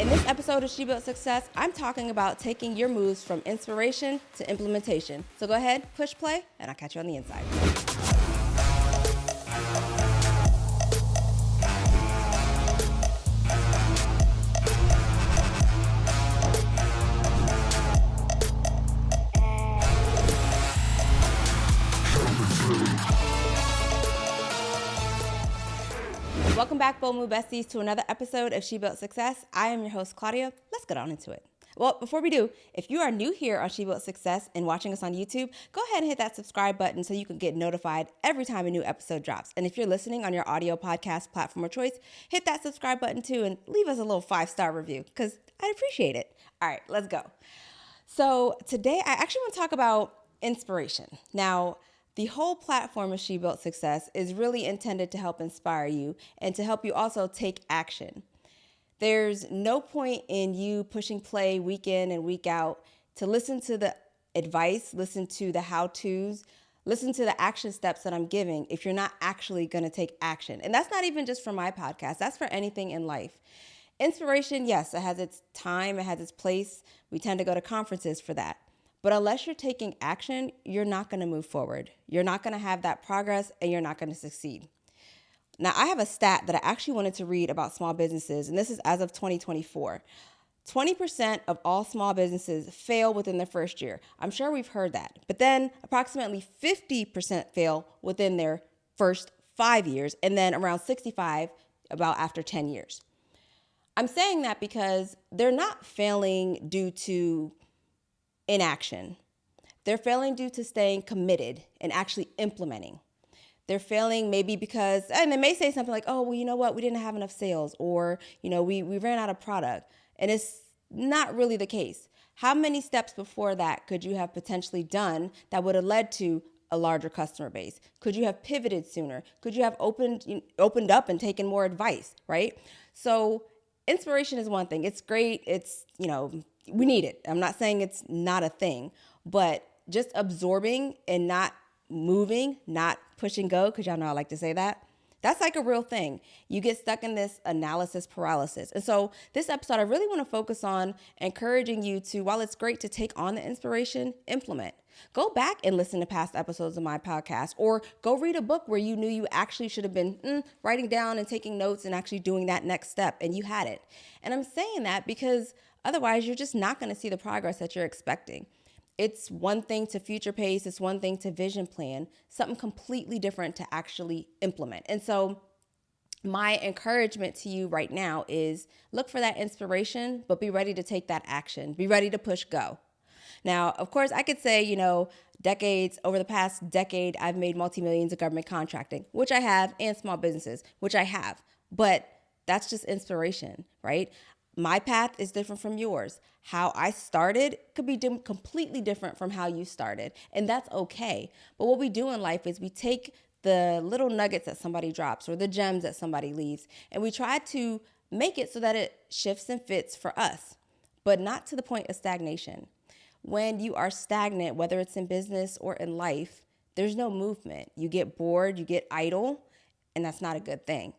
In this episode of She Built Success, I'm talking about taking your moves from inspiration to implementation. So go ahead, push play, and I'll catch you on the inside. Welcome back, BOMU Besties, to another episode of She Built Success. I am your host, Claudia. Let's get on into it. Well, before we do, if you are new here on She Built Success and watching us on YouTube, go ahead and hit that subscribe button so you can get notified every time a new episode drops. And if you're listening on your audio podcast platform of choice, hit that subscribe button too and leave us a little 5-star review because I'd appreciate it. All right, let's go. So today I actually want to talk about inspiration. Now, the whole platform of She Built Success is really intended to help inspire you and to help you also take action. There's no point in you pushing play week in and week out to listen to the advice, listen to the how-tos, listen to the action steps that I'm giving if you're not actually going to take action. And that's not even just for my podcast. That's for anything in life. Inspiration, yes, it has its time, it has its place. We tend to go to conferences for that. But unless you're taking action, you're not going to move forward. You're not going to have that progress and you're not going to succeed. Now, I have a stat that I actually wanted to read about small businesses, and this is as of 2024. 20% of all small businesses fail within their first year. I'm sure we've heard that. But then approximately 50% fail within their first 5 years, and then around 65% about after 10 years. I'm saying that because they're not failing due to inaction. They're failing due to staying committed and actually implementing. They're failing maybe because, and they may say something like, oh, well, you know what? We didn't have enough sales, or, you know, we ran out of product. And it's not really the case. How many steps before that could you have potentially done that would have led to a larger customer base? Could you have pivoted sooner? Could you have opened up and taken more advice, right? So inspiration is one thing. It's great. It's, we need it. I'm not saying it's not a thing, but just absorbing and not moving, not pushing go, because y'all know I like to say that, that's like a real thing. You get stuck in this analysis paralysis. And so this episode, I really want to focus on encouraging you to, while it's great to take on the inspiration, implement. Go back and listen to past episodes of my podcast, or go read a book where you knew you actually should have been writing down and taking notes and actually doing that next step, and you had it. And I'm saying that because otherwise you're just not going to see the progress that you're expecting. It's one thing to future pace, it's one thing to vision plan, something completely different to actually implement. And so my encouragement to you right now is look for that inspiration, but be ready to take that action. Be ready to push go. Now, of course, I could say, over the past decade, I've made multi-millions of government contracting, which I have, and small businesses, which I have. But that's just inspiration, right? My path is different from yours. How I started could be completely different from how you started, and that's okay. But what we do in life is we take the little nuggets that somebody drops or the gems that somebody leaves, and we try to make it so that it shifts and fits for us, but not to the point of stagnation. When you are stagnant, whether it's in business or in life, there's no movement. You get bored, you get idle, and that's not a good thing.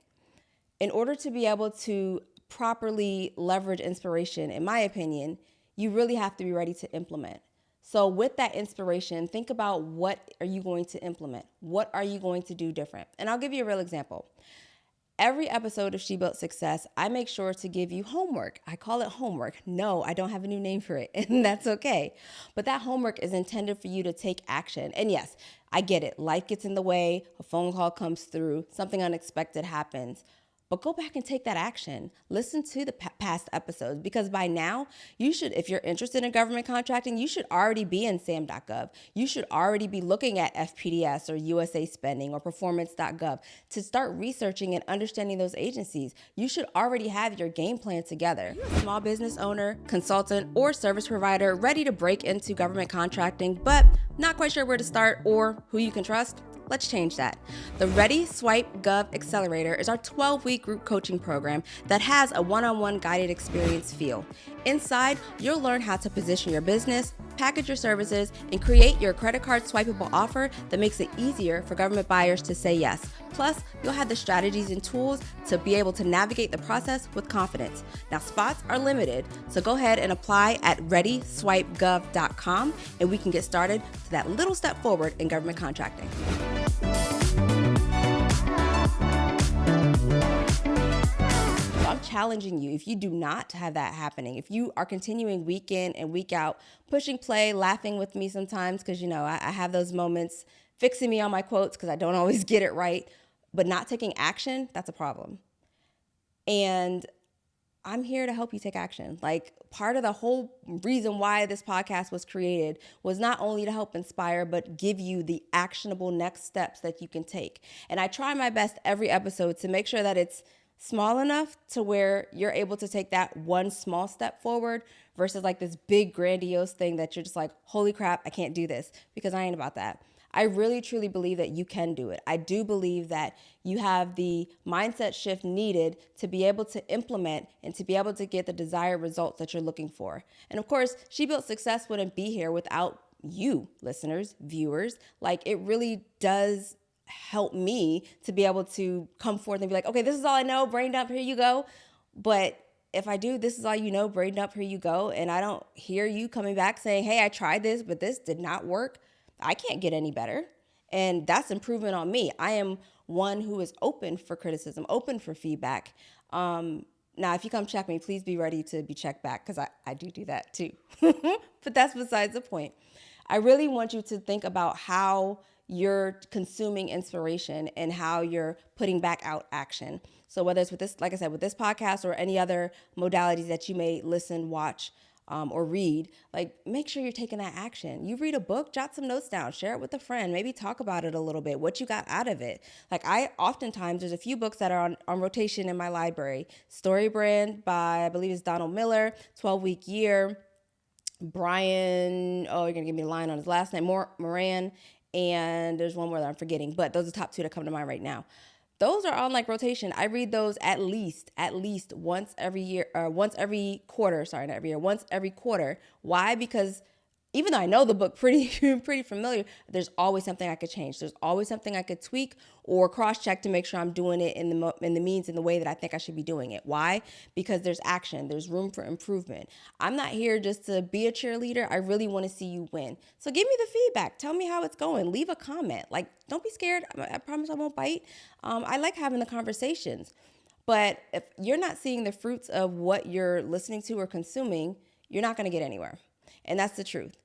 In order to be able to properly leverage inspiration, in my opinion, you really have to be ready to implement. So with that inspiration, think about what are you going to implement? What are you going to do different? And I'll give you a real example. Every episode of She Built Success, I make sure to give you homework. I call it homework. No, I don't have a new name for it, and that's okay. But that homework is intended for you to take action. And yes, I get it. Life gets in the way, a phone call comes through, something unexpected happens. But go back and take that action. Listen to the past episodes, because by now you should, if you're interested in government contracting, you should already be in SAM.gov. You should already be looking at FPDS or USA Spending or performance.gov to start researching and understanding those agencies. You should already have your game plan together. You're a small business owner, consultant, or service provider ready to break into government contracting, but not quite sure where to start or who you can trust? Let's change that. The Ready Swipe Gov Accelerator is our 12-week group coaching program that has a one-on-one guided experience feel. Inside, you'll learn how to position your business, package your services, and create your credit card swipeable offer that makes it easier for government buyers to say yes. Plus, you'll have the strategies and tools to be able to navigate the process with confidence. Now, spots are limited, so go ahead and apply at readyswipegov.com, and we can get started to that little step forward in government contracting. I'm challenging you, if you do not have that happening, if you are continuing week in and week out, pushing play, laughing with me sometimes, because, I have those moments, fixing me on my quotes because I don't always get it right, but not taking action, that's a problem. And I'm here to help you take action. Like, part of the whole reason why this podcast was created was not only to help inspire, but give you the actionable next steps that you can take. And I try my best every episode to make sure that it's small enough to where you're able to take that one small step forward versus like this big grandiose thing that you're just like, holy crap, I can't do this, because I ain't about that. I really, truly believe that you can do it. I do believe that you have the mindset shift needed to be able to implement and to be able to get the desired results that you're looking for. And of course, She Built Success wouldn't be here without you, listeners, viewers. Like, it really does help me to be able to come forth and be like, okay, this is all I know, brain dump, here you go. But if I do, this is all you know, brain dump, here you go, and I don't hear you coming back saying, hey, I tried this, but this did not work, I can't get any better. And that's improvement on me. I am one who is open for criticism, open for feedback. Now, if you come check me, please be ready to be checked back, because I do that too. But that's besides the point. I really want you to think about how you're consuming inspiration and how you're putting back out action. So whether it's with this, like I said, with this podcast or any other modalities that you may listen, watch, or read, like, make sure you're taking that action. You read a book, jot some notes down, share it with a friend, maybe talk about it a little bit, what you got out of it. Like, oftentimes, there's a few books that are on rotation in my library. Story Brand by, I believe it's Donald Miller, 12-Week Year, Brian, you're going to give me a line on his last name, Moran, and there's one more that I'm forgetting, but those are the top two that come to mind right now. Those are on like rotation. I read those at least once every year, or once every quarter. Sorry, not every year, once every quarter. Why? Because even though I know the book pretty familiar, there's always something I could change. There's always something I could tweak or cross-check to make sure I'm doing it in the means and the way that I think I should be doing it. Why? Because there's action. There's room for improvement. I'm not here just to be a cheerleader. I really want to see you win. So give me the feedback. Tell me how it's going. Leave a comment. Like, don't be scared. I promise I won't bite. I like having the conversations. But if you're not seeing the fruits of what you're listening to or consuming, you're not going to get anywhere. And that's the truth.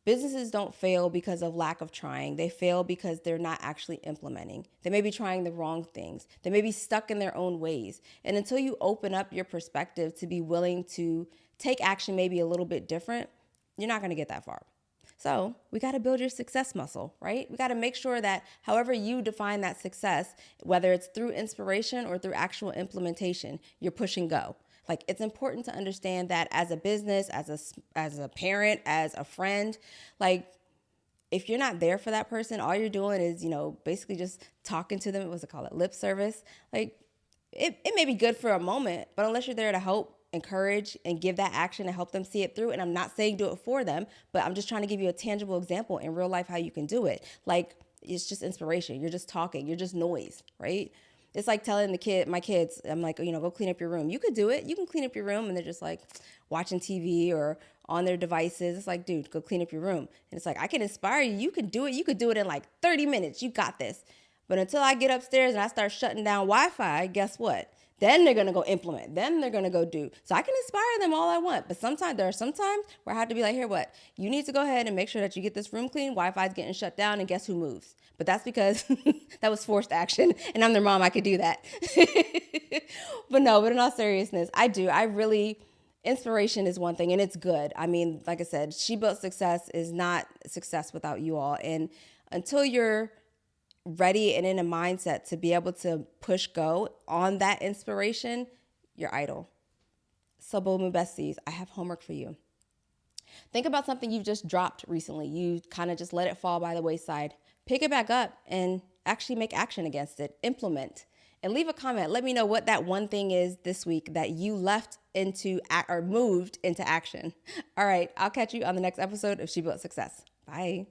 Businesses don't fail because of lack of trying. They fail because they're not actually implementing. They may be trying the wrong things. They may be stuck in their own ways. And until you open up your perspective to be willing to take action maybe a little bit different, you're not going to get that far. So we got to build your success muscle, right? We got to make sure that however you define that success, whether it's through inspiration or through actual implementation, you're push and go. Like, it's important to understand that as a business, as a parent, as a friend, like, if you're not there for that person, all you're doing is, basically just talking to them. What's it called? Lip service. Like, it may be good for a moment, but unless you're there to help, encourage, and give that action and help them see it through. And I'm not saying do it for them, but I'm just trying to give you a tangible example in real life how you can do it. Like, it's just inspiration. You're just talking. You're just noise, right? It's like telling my kids, I'm like, go clean up your room. You could do it. You can clean up your room. And they're just like watching TV or on their devices. It's like, dude, go clean up your room. And it's like, I can inspire you. You can do it. You could do it in like 30 minutes. You got this. But until I get upstairs and I start shutting down Wi-Fi, guess what? Then they're going to go implement. Then they're going to go do. So I can inspire them all I want. But there are some times where I have to be like, here, what? You need to go ahead and make sure that you get this room clean. Wi-Fi is getting shut down. And guess who moves? But that's because that was forced action. And I'm their mom. I could do that. But in all seriousness, I do. Inspiration is one thing, and it's good. I mean, like I said, She Built Success is not success without you all. And until you're ready and in a mindset to be able to push go on that inspiration, you're idle. So Bomu Besties, I have homework for you. Think about something you've just dropped recently. You kind of just let it fall by the wayside. Pick it back up and actually make action against it. Implement. and leave a comment. Let me know what that one thing is this week that you left into or moved into action. All right, I'll catch you on the next episode of She Built Success. Bye.